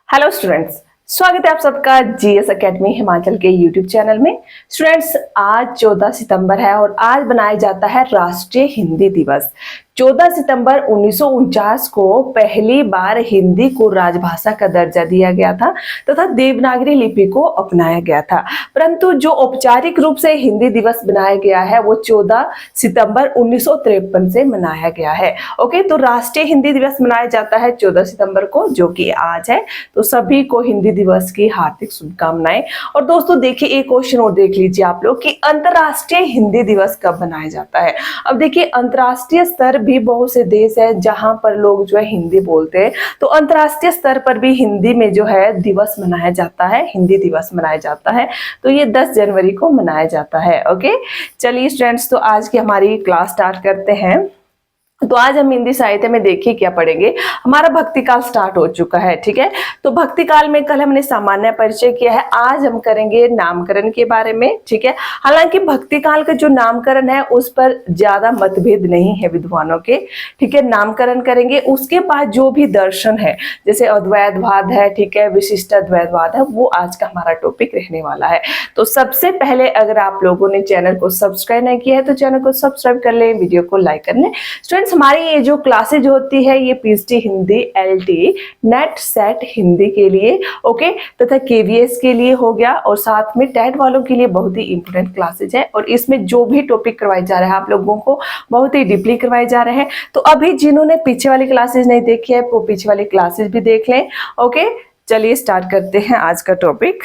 Hello students, स्वागत है आप सबका जीएस एकेडमी हिमाचल के यूट्यूब चैनल में। स्टूडेंट्स, आज 14 सितंबर है और आज बनाया जाता है राष्ट्रीय हिंदी दिवस। 14 सितंबर 1949 को पहली बार हिंदी को राजभाषा का दर्जा दिया गया था तथा देवनागरी लिपि को अपनाया गया था। परंतु जो औपचारिक रूप से हिंदी दिवस बनाया गया है वो 14 सितंबर 1953 से मनाया गया है। ओके, तो राष्ट्रीय हिंदी दिवस मनाया जाता है 14 सितंबर को, जो कि आज है। तो सभी को हिंदी दिवस की हार्दिक शुभकामनाएं। और दोस्तों देखिए, एक क्वेश्चन और देख लीजिए आप लोग कि अंतरराष्ट्रीय हिंदी दिवस कब मनाया जाता है। अब देखिए, अंतरराष्ट्रीय स्तर भी बहुत से देश है जहां पर लोग जो है हिंदी बोलते हैं, तो अंतरराष्ट्रीय स्तर पर भी हिंदी में जो है दिवस मनाया जाता है, हिंदी दिवस मनाया जाता है। तो ये 10 जनवरी को मनाया जाता है। ओके, चलिए स्टूडेंट्स, तो आज की हमारी क्लास स्टार्ट करते हैं। तो आज हम हिंदी साहित्य में देखिए क्या पढ़ेंगे। हमारा भक्ति काल स्टार्ट हो चुका है, ठीक है। तो भक्ति काल में कल हमने सामान्य परिचय किया है, आज हम करेंगे नामकरण के बारे में, ठीक है। हालांकि भक्ति काल का जो नामकरण है उस पर ज्यादा मतभेद नहीं है विद्वानों के, ठीक है। नामकरण करेंगे, उसके बाद जो भी दर्शन है जैसे अद्वैतवाद है, ठीक है, विशिष्ट अद्वैतवाद है, वो आज का हमारा टॉपिक रहने वाला है। तो सबसे पहले अगर आप लोगों ने चैनल को सब्सक्राइब नहीं किया है तो चैनल को सब्सक्राइब कर लें, वीडियो को लाइक कर लें। स्टूडेंट्स, हमारी ये जो क्लासेज होती है ये PhD Hindi, LT, net, set Hindi के लिए, ओके, तथा केवीएस के लिए हो गया, और साथ में टेट वालों के लिए बहुत ही इंपोर्टेंट क्लासेज है। और इसमें जो भी टॉपिक करवाए जा रहे हैं आप लोगों को बहुत ही डीपली करवाए जा रहे हैं। तो अभी जिन्होंने पीछे वाली क्लासेज नहीं देखी है वो पीछे वाली क्लासेज भी देख लें। ओके, चलिए स्टार्ट करते हैं आज का टॉपिक।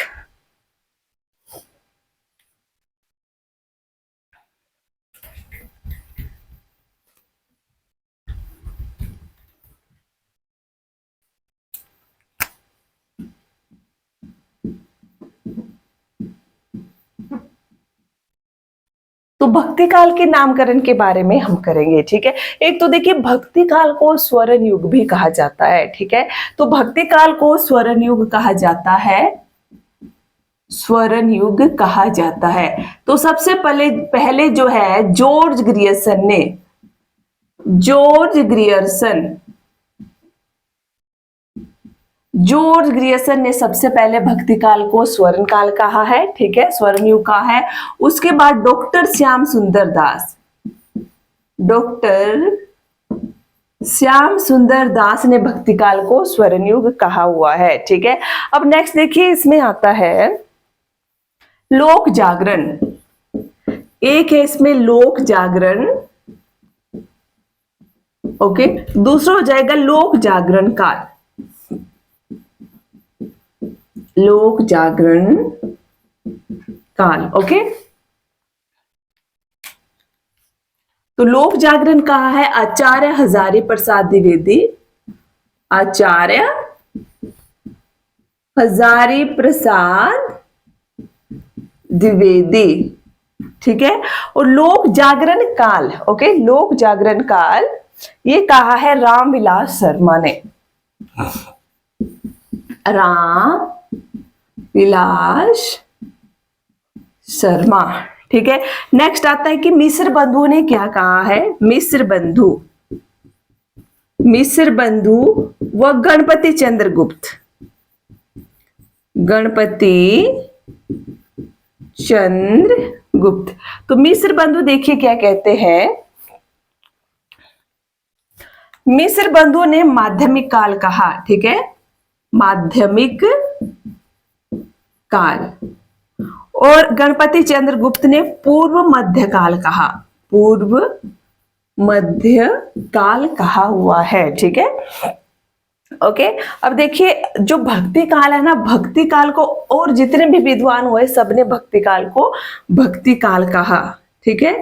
तो भक्ति काल के नामकरण के बारे में हम करेंगे, ठीक है। एक तो देखिए, भक्ति काल को स्वर्ण युग भी कहा जाता है, ठीक है। तो भक्ति काल को स्वर्ण युग कहा जाता है, स्वर्ण युग कहा जाता है। तो सबसे पहले जो है जॉर्ज ग्रियर्सन ने सबसे पहले भक्ति काल को स्वर्ण काल कहा है, ठीक है, स्वर्ण युग कहा है। उसके बाद डॉक्टर श्याम सुंदर दास ने भक्ति काल को स्वर्ण युग कहा हुआ है, ठीक है। अब नेक्स्ट देखिए, इसमें आता है लोक जागरण। एक है इसमें लोक जागरण, ओके। दूसरा हो जाएगा लोक जागरण काल, लोक जागरण काल, ओके। तो लोक जागरण कहा है आचार्य हजारी प्रसाद द्विवेदी, आचार्य हजारी प्रसाद द्विवेदी, ठीक है। और लोक जागरण काल, ओके, लोक जागरण काल ये कहा है रामविलास शर्मा ने, रामविलास शर्मा, ठीक है। नेक्स्ट आता है कि मिस्र बंधु ने क्या कहा है। मिस्र बंधु व गणपति चंद्रगुप्त। तो मिस्र बंधु देखिए क्या कहते हैं। मिस्र बंधु ने माध्यमिक काल कहा, ठीक है, माध्यमिक काल। और गणपति चंद्रगुप्त ने पूर्व मध्य काल कहा, पूर्व मध्य काल कहा हुआ है, ठीक है, ओके। अब देखिए, जो भक्ति काल है ना, भक्ति काल को और जितने भी विद्वान हुए सबने भक्ति काल को भक्ति काल कहा, ठीक है।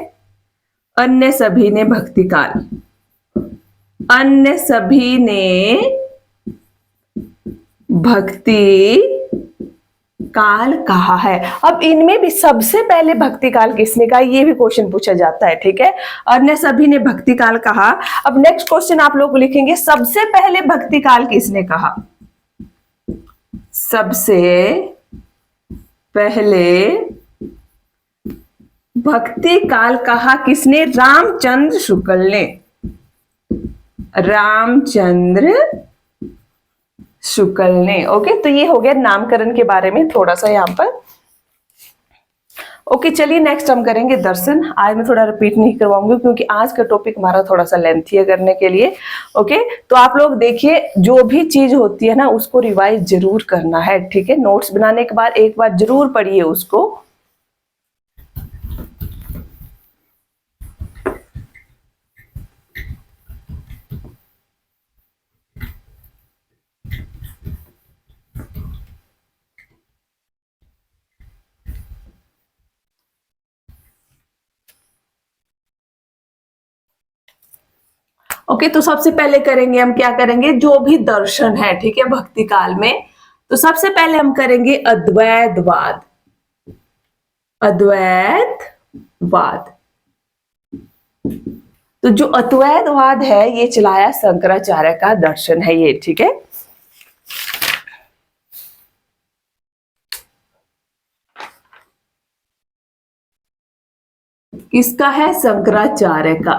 अन्य सभी ने भक्ति काल कहा है। अब इनमें भी सबसे पहले भक्ति काल किसने कहा, ये भी क्वेश्चन पूछा जाता है, ठीक है। अन्य सभी ने भक्ति काल कहा। अब नेक्स्ट क्वेश्चन आप लोग लिखेंगे, सबसे पहले भक्ति काल किसने कहा। सबसे पहले भक्ति काल कहा किसने, रामचंद्र शुक्ल ने, रामचंद्र शुक्ल ने। ओके, तो ये हो गया नामकरण के बारे में थोड़ा सा यहाँ पर। ओके, चलिए नेक्स्ट हम करेंगे दर्शन। आज मैं थोड़ा रिपीट नहीं करवाऊंगी क्योंकि आज का टॉपिक हमारा थोड़ा सा लेंथी है करने के लिए। ओके, तो आप लोग देखिए, जो भी चीज होती है ना उसको रिवाइज जरूर करना है, ठीक है। नोट्स बनाने के बाद एक बार जरूर पढ़िए उसको। ओके, तो सबसे पहले करेंगे हम, क्या करेंगे, जो भी दर्शन है, ठीक है, भक्ति काल में। तो सबसे पहले हम करेंगे अद्वैतवाद। अद्वैतवाद। तो जो अद्वैतवाद है ये चलाया शंकराचार्य का दर्शन है ये, ठीक है। किसका है? शंकराचार्य का।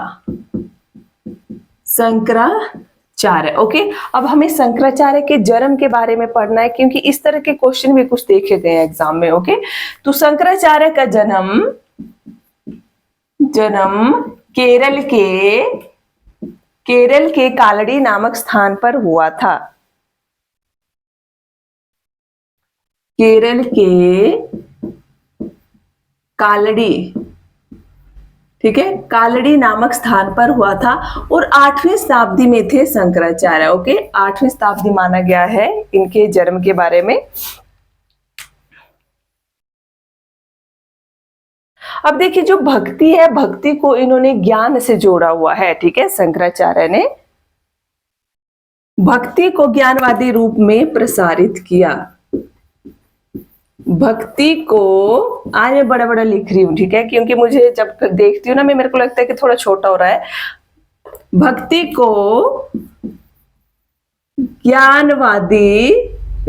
शंकराचार्य। ओके, अब हमें शंकराचार्य के जन्म के बारे में पढ़ना है क्योंकि इस तरह के क्वेश्चन भी कुछ देखे गए हैं एग्जाम में। ओके, तो शंकराचार्य का जन्म केरल के कालड़ी नामक स्थान पर हुआ था। केरल के कालड़ी, ठीक है, कालड़ी नामक स्थान पर हुआ था और 8वीं शताब्दी में थे शंकराचार्य। ओके, 8वीं शताब्दी माना गया है इनके जन्म के बारे में। अब देखिए, जो भक्ति है, भक्ति को इन्होंने ज्ञान से जोड़ा हुआ है, ठीक है। शंकराचार्य ने भक्ति को ज्ञानवादी रूप में प्रसारित किया। भक्ति को, आज मैं बड़ा बड़ा लिख रही हूं, ठीक है, क्योंकि मुझे जब देखती हूँ ना मैं, मेरे को लगता है कि थोड़ा छोटा हो रहा है। भक्ति को ज्ञानवादी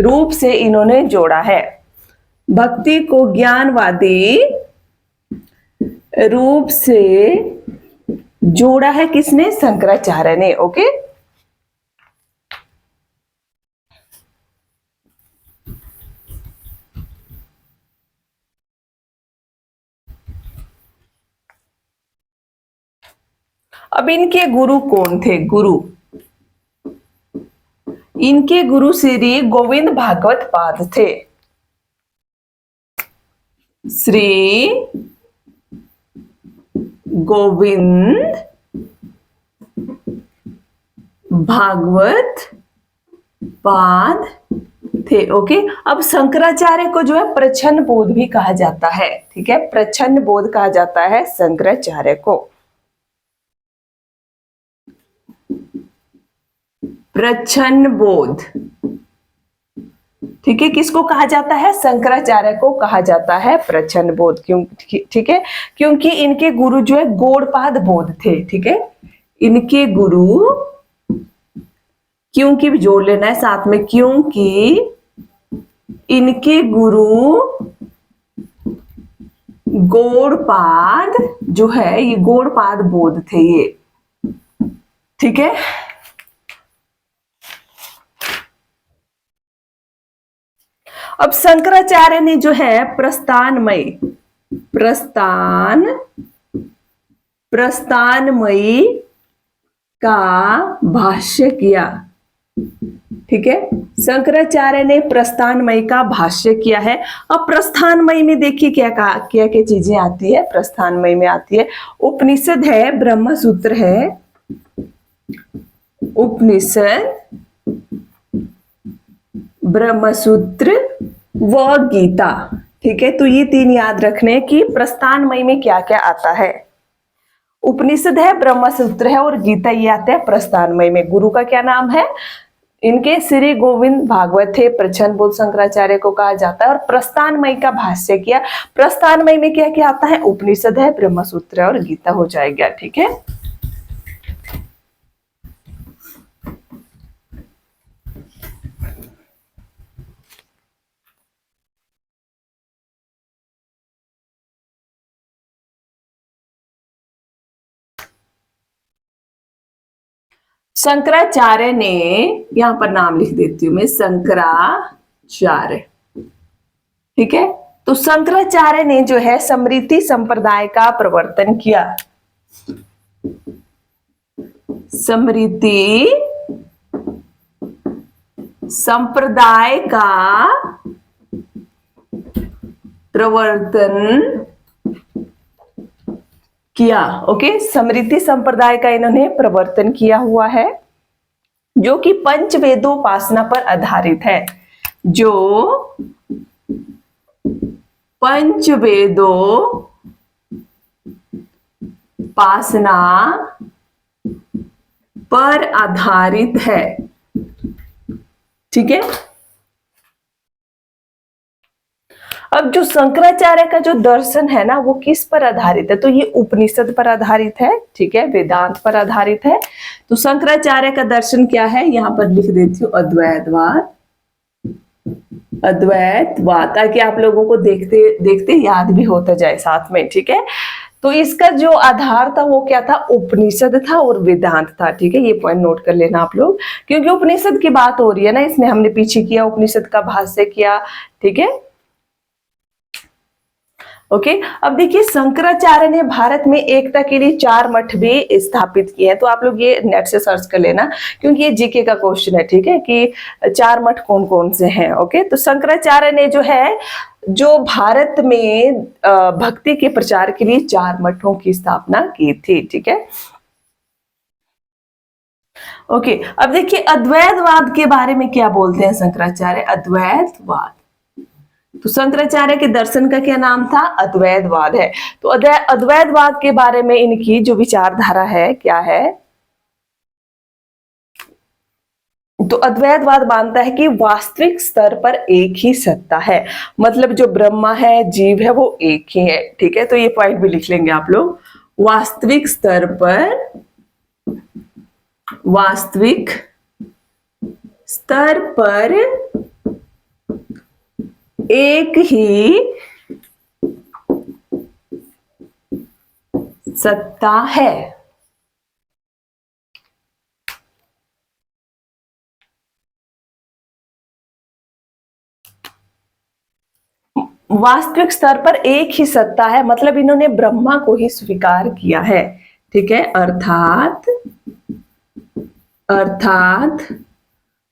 रूप से इन्होंने जोड़ा है। भक्ति को ज्ञानवादी रूप से जोड़ा है किसने? शंकराचार्य ने। ओके, अब इनके गुरु कौन थे? गुरु, इनके गुरु श्री गोविंद भागवत पाद थे। श्री गोविंद भागवत पाद थे। ओके, अब शंकराचार्य को जो है प्रच्छन्न बोध भी कहा जाता है, ठीक है, प्रच्छन्न बोध कहा जाता है शंकराचार्य को। प्रच्छन्न बोध, ठीक है, किसको कहा जाता है? शंकराचार्य को कहा जाता है प्रच्छन्न बोध। क्यों? ठीक है, क्योंकि इनके गुरु जो है गौड़पाद बोध थे, ठीक है। इनके गुरु, क्योंकि भी जोड़ लेना है साथ में, क्योंकि इनके गुरु गौड़पाद जो है ये गौड़पाद बोध थे ये, ठीक है। अब शंकराचार्य ने जो है प्रस्थानमयी का भाष्य किया, ठीक है। शंकराचार्य ने प्रस्थानमयी का भाष्य किया है। अब प्रस्थानमयी में देखिए क्या क्या चीजें आती है। प्रस्थानमयी में आती है उपनिषद है, ब्रह्म सूत्र है, उपनिषद, ब्रह्मसूत्र व गीता, ठीक है। तो ये 3 याद रखने की प्रस्थानमयी में क्या क्या आता है। उपनिषद है, ब्रह्मसूत्र है और गीता, ये आते हैं प्रस्थानमयी में। गुरु का क्या नाम है? इनके श्री गोविंद भागवत थे, प्रच्छन्न बोध शंकराचार्य को कहा जाता है। और प्रस्थानमयी का भाष्य किया। प्रस्थानमयी में क्या क्या आता है? उपनिषद है, ब्रह्मसूत्र है और गीता हो जाएगा, ठीक है। शंकराचार्य ने, यहां पर नाम लिख देती हूं मैं, शंकराचार्य। ठीक है, तो शंकराचार्य ने जो है स्मृति संप्रदाय का प्रवर्तन किया। स्मृति संप्रदाय का प्रवर्तन किया। ओके, स्मृति संप्रदाय का इन्होंने प्रवर्तन किया हुआ है, जो कि पंचवेदोपासना पर आधारित है। जो पंचवेदोपासना पर आधारित है। ठीक है, अब जो शंकराचार्य का जो दर्शन है ना, वो किस पर आधारित है? तो ये उपनिषद पर आधारित है। ठीक है, वेदांत पर आधारित है। तो शंकराचार्य का दर्शन क्या है, यहां पर लिख देती हूँ, अद्वैतवाद। अद्वैतवाद, ताकि आप लोगों को देखते देखते याद भी होता जाए साथ में। ठीक है, तो इसका जो आधार था वो क्या था? उपनिषद था और वेदांत था। ठीक है, ये पॉइंट नोट कर लेना आप लोग, क्योंकि उपनिषद की बात हो रही है ना, इसमें हमने पीछे किया, उपनिषद का भाष्य किया। ठीक है, ओके। अब देखिए, शंकराचार्य ने भारत में एकता के लिए 4 मठ भी स्थापित किए हैं। तो आप लोग ये नेट से सर्च कर लेना, क्योंकि ये जीके का क्वेश्चन है। ठीक है, कि 4 मठ कौन कौन से हैं। ओके, तो शंकराचार्य ने जो है, जो भारत में भक्ति के प्रचार के लिए 4 मठों की स्थापना की थी। ठीक है, ओके। अब देखिए, अद्वैतवाद के बारे में क्या बोलते हैं शंकराचार्य? अद्वैतवाद, तो शंकराचार्य के दर्शन का क्या नाम था? अद्वैतवाद है। तो अद्वैतवाद के बारे में इनकी जो विचारधारा है क्या है? तो अद्वैतवाद मानता है कि वास्तविक स्तर पर एक ही सत्ता है, मतलब जो ब्रह्मा है, जीव है, वो एक ही है। ठीक है, तो ये पॉइंट भी लिख लेंगे आप लोग। वास्तविक स्तर पर, वास्तविक स्तर पर एक ही सत्ता है। वास्तविक स्तर पर एक ही सत्ता है, मतलब इन्होंने ब्रह्मा को ही स्वीकार किया है। ठीक है, अर्थात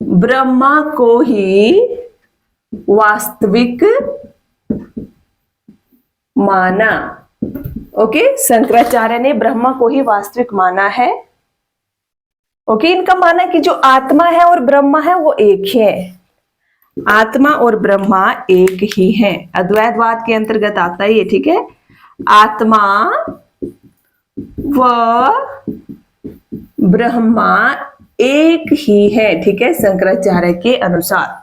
ब्रह्मा को ही वास्तविक माना। ओके, शंकराचार्य ने ब्रह्मा को ही वास्तविक माना है। ओके, इनका माना कि जो आत्मा है और ब्रह्मा है वो एक ही है। आत्मा और ब्रह्मा एक ही है, अद्वैतवाद के अंतर्गत आता है ये। ठीक है, आत्मा व ब्रह्मा एक ही है। ठीक है, शंकराचार्य के अनुसार।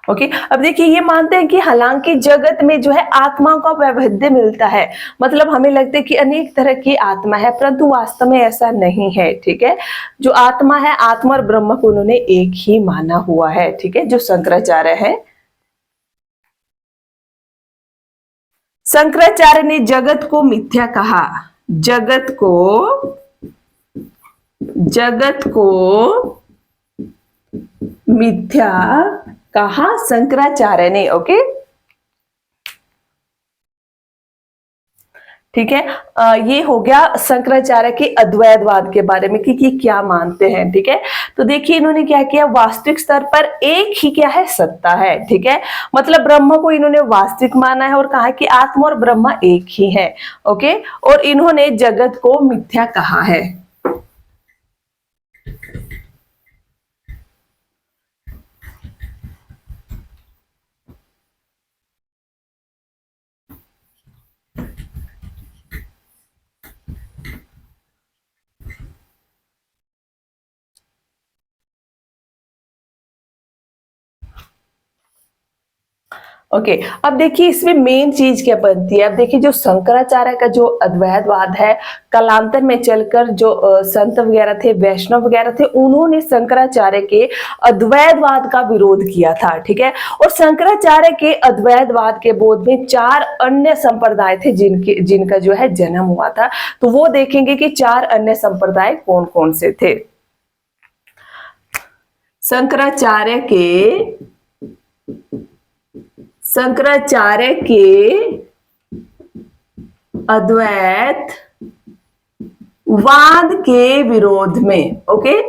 ओके, अब देखिए, ये मानते हैं कि हालांकि जगत में जो है आत्मा का वैविध्य मिलता है, मतलब हमें लगता है कि अनेक तरह की आत्मा है, परंतु वास्तव में ऐसा नहीं है। ठीक है, जो आत्मा है, आत्मा और ब्रह्म को उन्होंने एक ही माना हुआ है। ठीक है, जो शंकराचार्य है। शंकराचार्य ने जगत को मिथ्या कहा। जगत को मिथ्या कहा शंकराचार्य ने। ओके, ठीक है, ये हो गया शंकराचार्य के अद्वैतवाद के बारे में कि क्या मानते हैं। ठीक है, तो देखिए, इन्होंने क्या किया, वास्तविक स्तर पर एक ही क्या है? सत्ता है। ठीक है, मतलब ब्रह्म को इन्होंने वास्तविक माना है और कहा कि आत्मा और ब्रह्म एक ही है। ओके, और इन्होंने जगत को मिथ्या कहा है। ओके अब देखिए इसमें मेन चीज क्या बनती है। अब देखिए जो शंकराचार्य का जो अद्वैतवाद है, कालांतर में चलकर जो संत वगैरह थे, वैष्णव वगैरह थे, उन्होंने शंकराचार्य के अद्वैतवाद का विरोध किया था। ठीक है, और शंकराचार्य के अद्वैतवाद के बोध में 4 अन्य संप्रदाय थे जिनका जो है जन्म हुआ था। तो वो देखेंगे कि 4 अन्य संप्रदाय कौन कौन से थे। शंकराचार्य के अद्वैत वाद के विरोध में, ओके,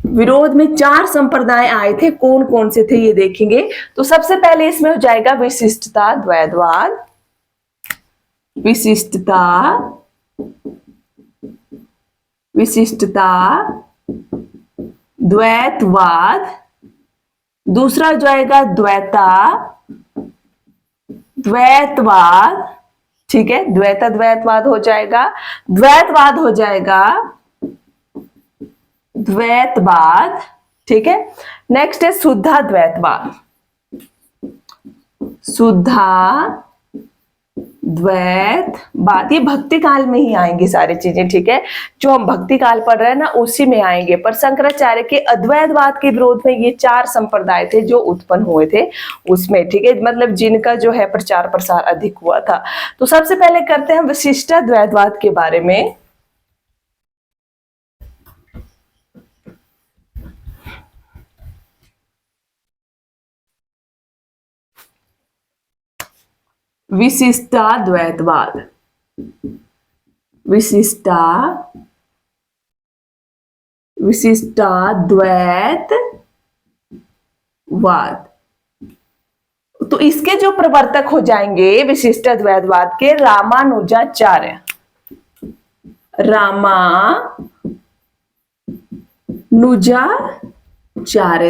विरोध में 4 संप्रदाय आए थे। कौन कौन से थे ये देखेंगे। तो सबसे पहले इसमें हो जाएगा विशिष्टता द्वैतवाद, विशिष्टता द्वैतवाद। दूसरा हो जाएगा द्वैतवाद, ठीक है, द्वैतवाद हो जाएगा। द्वैतवाद, ठीक है। नेक्स्ट है शुद्धाद्वैतवाद, ये भक्ति काल में ही आएंगे सारी चीजें। ठीक है, जो हम भक्ति काल पढ़ रहे हैं ना उसी में आएंगे। पर शंकराचार्य के अद्वैतवाद के विरोध में ये 4 संप्रदाय थे जो उत्पन्न हुए थे उसमें। ठीक है, मतलब जिनका जो है प्रचार प्रसार अधिक हुआ था। तो सबसे पहले करते हैं विशिष्टाद्वैतवाद के बारे में। विशिष्टाद्वैतवाद, तो इसके जो प्रवर्तक हो जाएंगे विशिष्टाद्वैतवाद के रामानुजाचार्य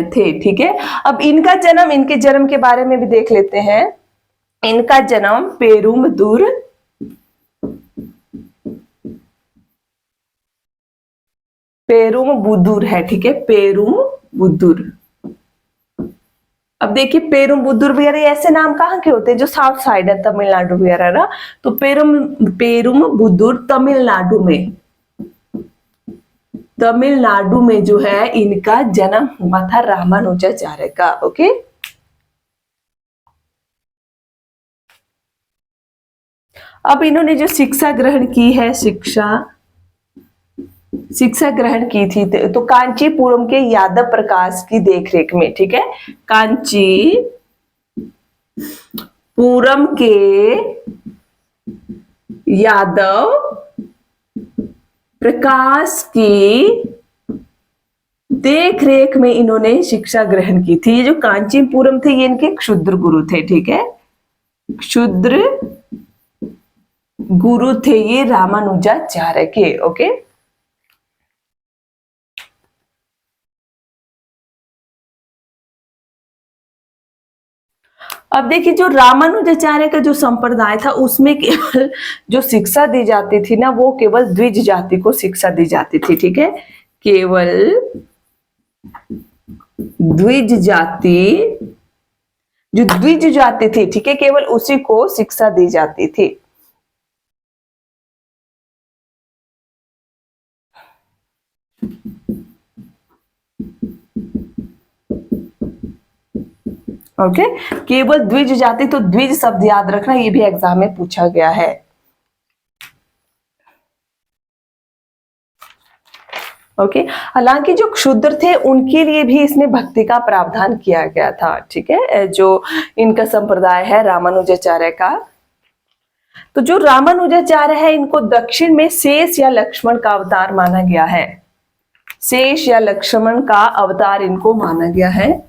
थे। ठीक है, अब इनके जन्म के बारे में भी देख लेते हैं। इनका जन्म पेरुमबुदूर है। ठीक है, पेरुमबुदूर। अब देखिए पेरुमबुदूर वगैरह ऐसे नाम कहाँ के होते हैं जो साउथ साइड है, तमिलनाडु वगैरह ना। तो पेरुमबुदूर तमिलनाडु में जो है इनका जन्म हुआ था रामानुजाचार्य का। ओके, अब इन्होंने जो शिक्षा ग्रहण की है, शिक्षा ग्रहण की थी तो कांचीपुरम के यादव प्रकाश की देखरेख में। ठीक है, कांचीपुरम के यादव प्रकाश की देखरेख में इन्होंने शिक्षा ग्रहण की थी। ये जो कांचीपुरम थे ये इनके क्षुद्र गुरु थे। ठीक है, क्षुद्र गुरु थे ये रामानुजाचार्य के। ओके, अब देखिए जो रामानुजाचार्य का जो संप्रदाय था उसमें केवल जो शिक्षा दी जाती थी ना वो केवल द्विज जाति को शिक्षा दी जाती थी। ठीक है, केवल द्विज जाति थी। ठीक है, केवल उसी को शिक्षा दी जाती थी। ओके, केवल द्विज जाति। तो द्विज शब्द याद रखना, ये भी एग्जाम में पूछा गया है। ओके, हालांकि जो क्षुद्र थे उनके लिए भी इसमें भक्ति का प्रावधान किया गया था। ठीक है, जो इनका संप्रदाय है रामानुजाचार्य का। तो जो रामानुजाचार्य है इनको दक्षिण में शेष या लक्ष्मण का अवतार माना गया है। शेष या लक्ष्मण का अवतार इनको माना गया है।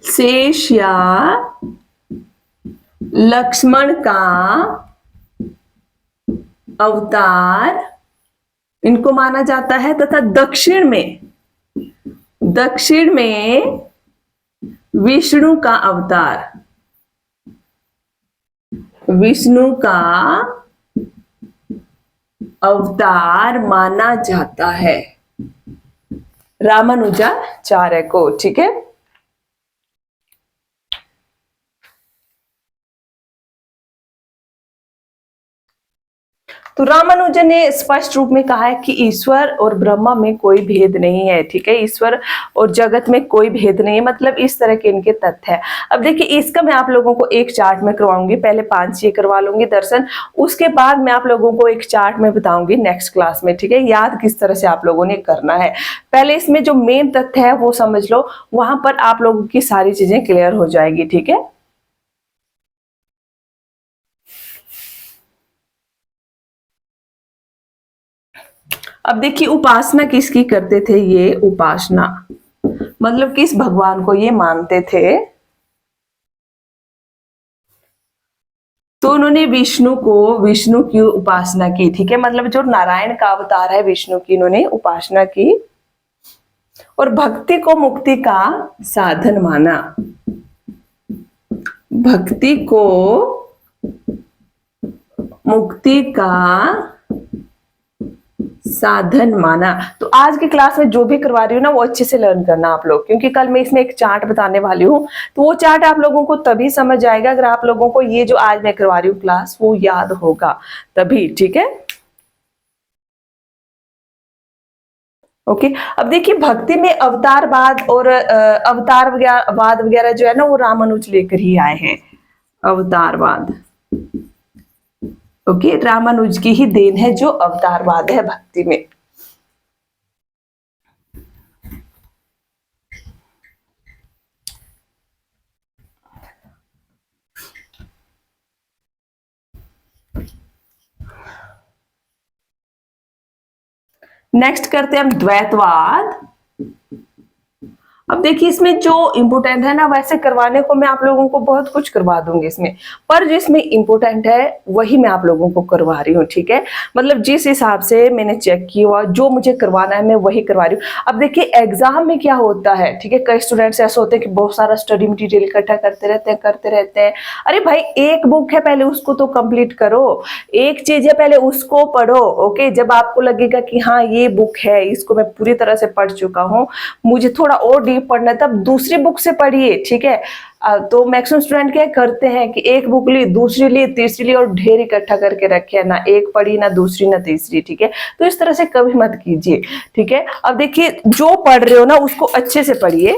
शेष या लक्ष्मण का अवतार इनको माना जाता है। तथा दक्षिण में विष्णु का अवतार माना जाता है? रामानुजाचार्य को। ठीक है, तो रामानुजन ने स्पष्ट रूप में कहा है कि ईश्वर और ब्रह्मा में कोई भेद नहीं है। ठीक है, ईश्वर और जगत में कोई भेद नहीं है, मतलब इस तरह के इनके तथ्य है। अब देखिए, इसका मैं आप लोगों को एक चार्ट में करवाऊंगी, पहले 5 ये करवा लूंगी दर्शन, उसके बाद मैं आप लोगों को एक चार्ट में बताऊंगी नेक्स्ट क्लास में। ठीक है, याद किस तरह से आप लोगों ने करना है, पहले इसमें जो मेन तथ्य है वो समझ लो, वहां पर आप लोगों की सारी चीजें क्लियर हो जाएगी। ठीक है, अब देखिए, उपासना किसकी करते थे ये? उपासना मतलब किस भगवान को ये मानते थे? तो उन्होंने विष्णु की उपासना की। ठीक है, मतलब जो नारायण का अवतार है विष्णु की, इन्होंने उपासना की और भक्ति को मुक्ति का साधन माना। भक्ति को मुक्ति का साधन माना। तो आज की क्लास में जो भी करवा रही हूँ ना, वो अच्छे से लर्न करना आप लोग, क्योंकि कल मैं इसमें एक चार्ट बताने वाली हूँ, तो वो चार्ट आप लोगों को तभी समझ आएगा अगर आप लोगों को ये जो आज मैं करवा रही हूँ क्लास वो याद होगा तभी। ठीक है, ओके। अब देखिए, भक्ति में अवतारवाद और अवतारवाद वगैरह जो है ना, वो रामानुज लेकर ही आए हैं। अवतारवाद, ओके, रामानुज की ही देन है जो अवतारवाद है भक्ति में। नेक्स्ट करते हैं हम द्वैतवाद। अब देखिए, इसमें जो इम्पोर्टेंट है ना, वैसे करवाने को मैं आप लोगों को बहुत कुछ करवा दूंगी इसमें, पर जो इसमें इम्पोर्टेंट है वही मैं आप लोगों को करवा रही हूँ। ठीक है, मतलब जिस हिसाब से मैंने चेक किया, जो मुझे करवाना है मैं वही करवा रही हूँ। अब देखिए, एग्जाम में क्या होता है, ठीक है, कई स्टूडेंट्स ऐसे होते हैं कि बहुत सारा स्टडी मटीरियल इकट्ठा करते रहते हैं। अरे भाई, एक बुक है, पहले उसको तो कंप्लीट करो, एक चीज है, पहले उसको पढ़ो। ओके, जब आपको लगेगा कि हाँ ये बुक है, इसको मैं पूरी तरह से पढ़ चुका हूँ, मुझे थोड़ा और डीप पढ़ना है, तब दूसरी बुक से पढ़िए। ठीक है, तो मैक्सिमम स्टूडेंट क्या करते हैं कि एक बुक ली, दूसरी ली, तीसरी ली और ढेर इकट्ठा करके रखे, ना एक पढ़ी, ना दूसरी, ना तीसरी। ठीक है, तो इस तरह से कभी मत कीजिए। ठीक है, अब देखिए, जो पढ़ रहे हो ना उसको अच्छे से पढ़िए,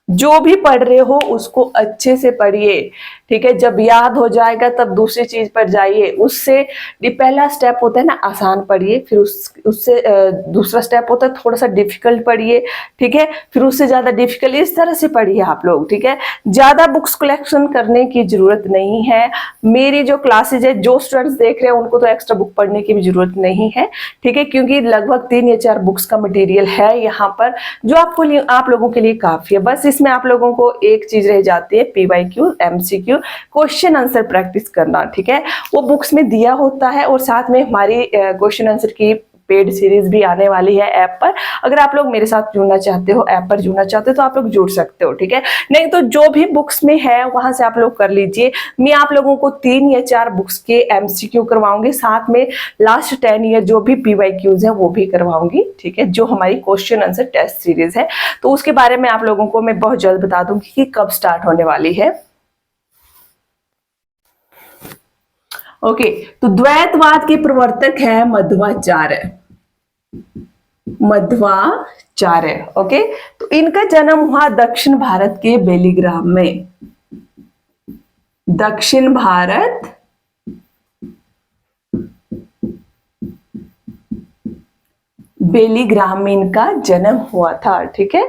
जो भी पढ़ रहे हो उसको अच्छे से पढ़िए। ठीक है, जब याद हो जाएगा तब दूसरी चीज पर जाइए। उससे पहला स्टेप होता है ना आसान पढ़िए, फिर उससे दूसरा स्टेप होता है थोड़ा सा डिफिकल्ट पढ़िए। ठीक है, फिर उससे ज्यादा डिफिकल्ट, इस तरह से पढ़िए आप लोग। ठीक है, ज्यादा बुक्स कलेक्शन करने की जरूरत नहीं है। मेरी जो क्लासेज है, जो स्टूडेंट्स देख रहे हैं उनको तो एक्स्ट्रा बुक पढ़ने की भी जरूरत नहीं है। ठीक है, क्योंकि लगभग 3 या 4 बुक्स का मटेरियल है यहाँ पर, जो आप लोगों के लिए काफी है। बस इसमें आप लोगों को एक चीज रह जाती है, PYQ MCQ question answer practice करना। ठीक है, वो बुक्स में दिया होता है और साथ में हमारी क्वेश्चन आंसर की पेड सीरीज भी आने वाली है ऐप पर। अगर आप लोग मेरे साथ जुड़ना चाहते हो, ऐप पर जुड़ना चाहते हो, तो आप लोग जुड़ सकते हो। ठीक है, नहीं तो जो भी बुक्स में है वहां से आप लोग कर लीजिए। मैं आप लोगों को 3 या 4 बुक्स के MCQ करवाऊंगी, साथ में लास्ट 10 ईयर जो भी PYQs है वो भी करवाऊंगी। ठीक है, जो हमारी क्वेश्चन आंसर टेस्ट सीरीज है, तो उसके बारे में आप लोगों को मैं बहुत जल्द बता दूंगी कि कब स्टार्ट होने वाली है। ओके, तो द्वैतवाद के प्रवर्तक है मध्वाचार्य। मध्वाचार्य, ओके, तो इनका जन्म हुआ दक्षिण भारत के बेलीग्राम में। दक्षिण भारत बेलीग्राम में इनका जन्म हुआ था। ठीक है,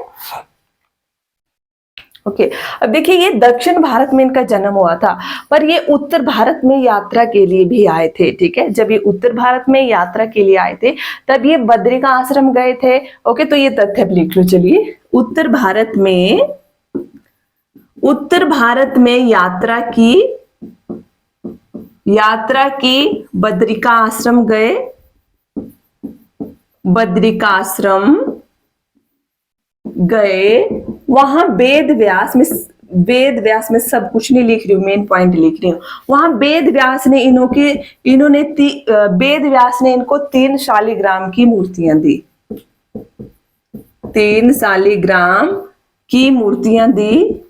ओके, अब देखिए, ये दक्षिण भारत में इनका जन्म हुआ था, पर ये उत्तर भारत में यात्रा के लिए भी आए थे। ठीक है, जब ये उत्तर भारत में यात्रा के लिए आए थे तब ये बद्री का आश्रम गए थे। ओके, तो ये तथ्य लिख लो। चलिए, उत्तर भारत में यात्रा की बद्रिका आश्रम गए। बद्रिका आश्रम गए, वहां वेद व्यास में वेद व्यास में सब कुछ नहीं लिख रही हूँ, मेन पॉइंट लिख रही हूँ। वहां वेद व्यास ने वेद व्यास ने इनको 3 शालिग्राम की मूर्तियां दी, 3 शालिग्राम की मूर्तियां दी,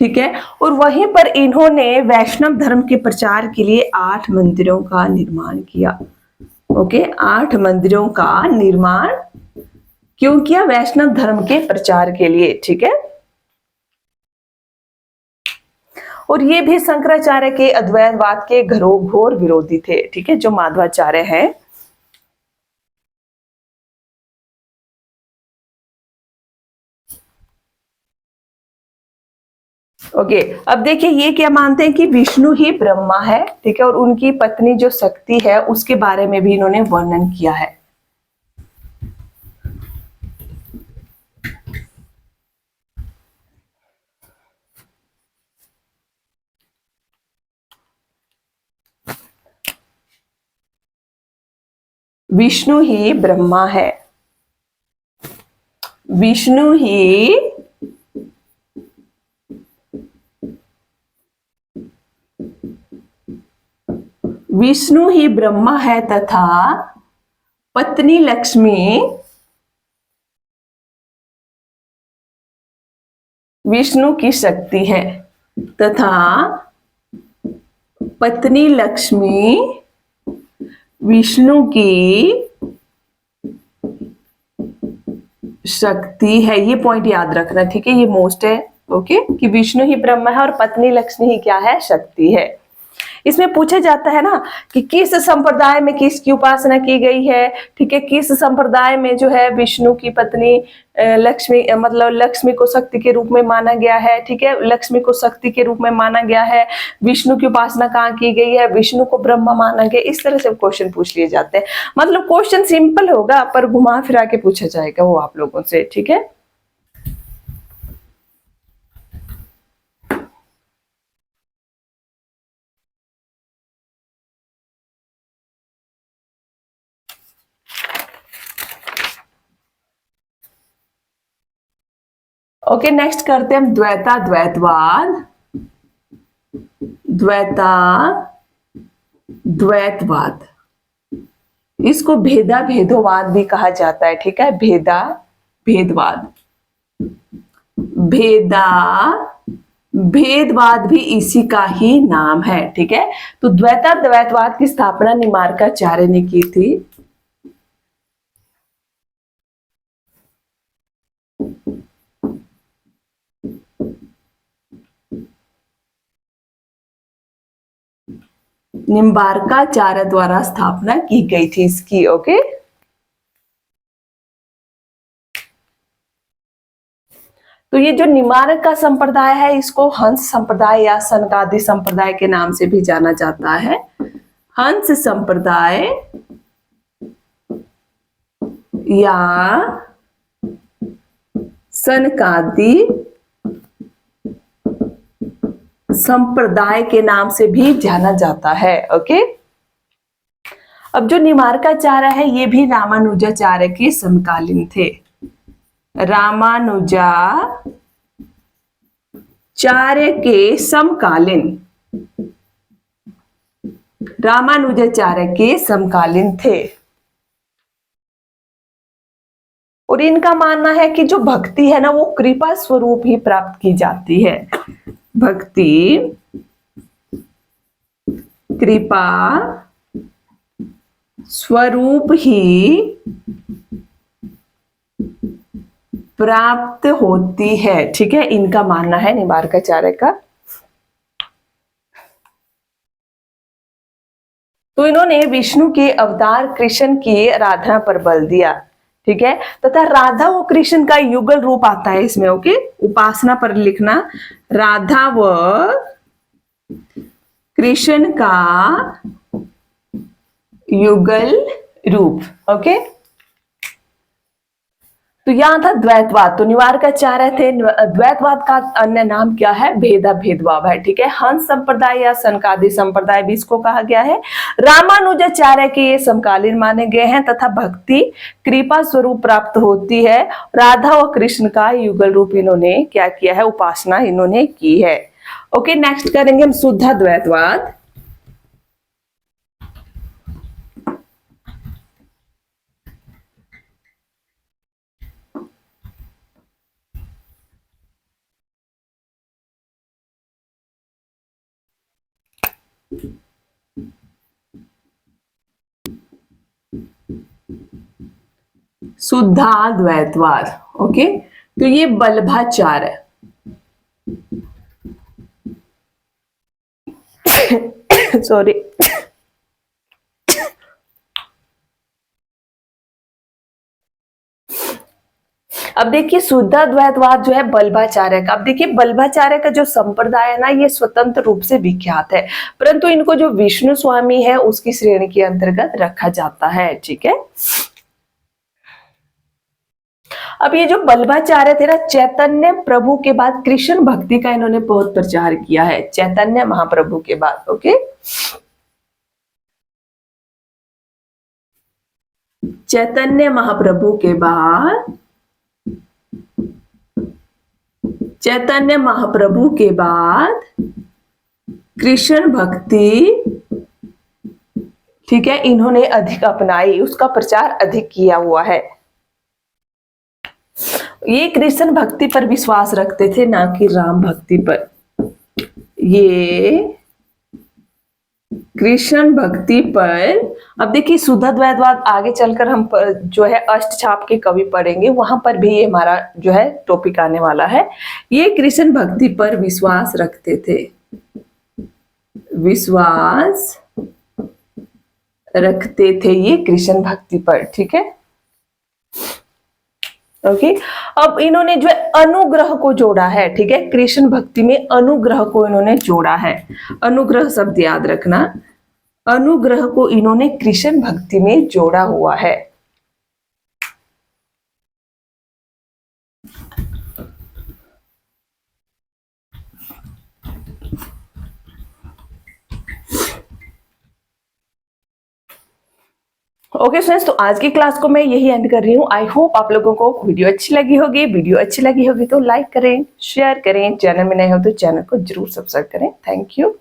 ठीक है। और वहीं पर इन्होंने वैष्णव धर्म के प्रचार के लिए 8 मंदिरों का निर्माण किया। ओके, 8 मंदिरों का निर्माण क्यों किया? वैष्णव धर्म के प्रचार के लिए, ठीक है। और ये भी शंकराचार्य के अद्वैतवाद के घोर विरोधी थे, ठीक है, जो माधवाचार्य हैं। ओके, अब देखिए ये क्या मानते हैं कि विष्णु ही ब्रह्मा है, ठीक है, और उनकी पत्नी जो शक्ति है उसके बारे में भी इन्होंने वर्णन किया है। विष्णु ही ब्रह्मा है, विष्णु ही ब्रह्मा है तथा पत्नी लक्ष्मी विष्णु की शक्ति है, तथा पत्नी लक्ष्मी विष्णु की शक्ति है। ये पॉइंट याद रखना, ठीक है, ये मोस्ट है। ओके, कि विष्णु ही ब्रह्मा है और पत्नी लक्ष्मी ही क्या है? शक्ति है। इसमें पूछा जाता है ना कि किस संप्रदाय में किसकी उपासना की गई है, ठीक है, किस संप्रदाय में जो है विष्णु की पत्नी लक्ष्मी, मतलब लक्ष्मी को शक्ति के रूप में माना गया है, ठीक है, लक्ष्मी को शक्ति के रूप में माना गया है, विष्णु की उपासना कहाँ की गई है, विष्णु को ब्रह्मा माना गया। इस तरह से क्वेश्चन पूछ लिए जाते हैं। मतलब क्वेश्चन सिंपल होगा पर घुमा फिरा के पूछा जाएगा वो आप लोगों से, ठीक है। ओके, नेक्स्ट करते हैं हम द्वैतवाद। द्वैतवाद, इसको भेदवाद भी कहा जाता है, ठीक है, भेदवाद भेदवाद भी इसी का ही नाम है, ठीक है। तो द्वैतवाद की स्थापना निम्बार्काचार्य ने की थी। निम्बार्काचार्य द्वारा स्थापना की गई थी इसकी। ओके, तो ये जो निम्बार्क का संप्रदाय है इसको हंस संप्रदाय या सनकादि संप्रदाय के नाम से भी जाना जाता है। हंस संप्रदाय या सनकादि संप्रदाय के नाम से भी जाना जाता है। ओके, अब जो निम्बार्काचार्य है ये भी रामानुजाचार्य के समकालीन थे। रामानुजाचार्य के समकालीन थे। और इनका मानना है कि जो भक्ति है ना वो कृपा स्वरूप ही प्राप्त की जाती है। भक्ति कृपा स्वरूप ही प्राप्त होती है, ठीक है, इनका मानना है निम्बार्काचार्य का। तो इन्होंने विष्णु के अवतार कृष्ण की आराधना पर बल दिया, ठीक है, तथा राधा व कृष्ण का युगल रूप आता है इसमें। ओके, उपासना पर लिखना, राधा व कृष्ण का युगल रूप। ओके, तो यहाँ था द्वैतवाद, तो निवारकाचार्य थे। द्वैतवाद का अन्य नाम क्या है? भेदा भेदभाव है, ठीक है। हंस संप्रदाय या सनकादि संप्रदाय भी इसको कहा गया है। रामानुजाचार्य के ये समकालीन माने गए हैं तथा भक्ति कृपा स्वरूप प्राप्त होती है। राधा और कृष्ण का युगल रूप इन्होंने क्या किया है? उपासना इन्होंने की है। ओके, नेक्स्ट करेंगे हम शुद्ध द्वैतवाद। शुद्धाद्वैतवाद, ओके, तो ये बल्भाचार्य सॉरी अब देखिए शुद्धाद्वैतवाद जो है बल्भाचार्य का। अब देखिए बल्भाचार्य का जो संप्रदाय है ना, ये स्वतंत्र रूप से विख्यात है, परंतु इनको जो विष्णु स्वामी है उसकी श्रेणी के अंतर्गत रखा जाता है, ठीक है। अब ये जो बल्भाचार्य थे ना, चैतन्य प्रभु के बाद कृष्ण भक्ति का इन्होंने बहुत प्रचार किया है, चैतन्य महाप्रभु के बाद। ओके, चैतन्य महाप्रभु के बाद, चैतन्य महाप्रभु के बाद कृष्ण भक्ति, ठीक है, इन्होंने अधिक अपनाई, उसका प्रचार अधिक किया हुआ है। ये कृष्ण भक्ति पर विश्वास रखते थे, ना कि राम भक्ति पर। ये कृष्ण भक्ति पर, अब देखिए शुद्धाद्वैतवाद आगे चलकर हम जो है अष्टछाप के कवि पढ़ेंगे, वहां पर भी ये हमारा जो है टॉपिक आने वाला है। ये कृष्ण भक्ति पर विश्वास रखते थे, विश्वास रखते थे ये कृष्ण भक्ति पर, ठीक है। ओके, अब इन्होंने जो है अनुग्रह को जोड़ा है, ठीक है, कृष्ण भक्ति में अनुग्रह को इन्होंने जोड़ा है। अनुग्रह शब्द याद रखना, अनुग्रह को इन्होंने कृष्ण भक्ति में जोड़ा हुआ है। ओके फ्रेंड्स, तो आज की क्लास को मैं यही एंड कर रही हूँ। आई होप आप लोगों को वीडियो अच्छी लगी होगी। वीडियो अच्छी लगी होगी तो लाइक करें, शेयर करें, चैनल में नए हो तो चैनल को जरूर सब्सक्राइब करें। Thank you.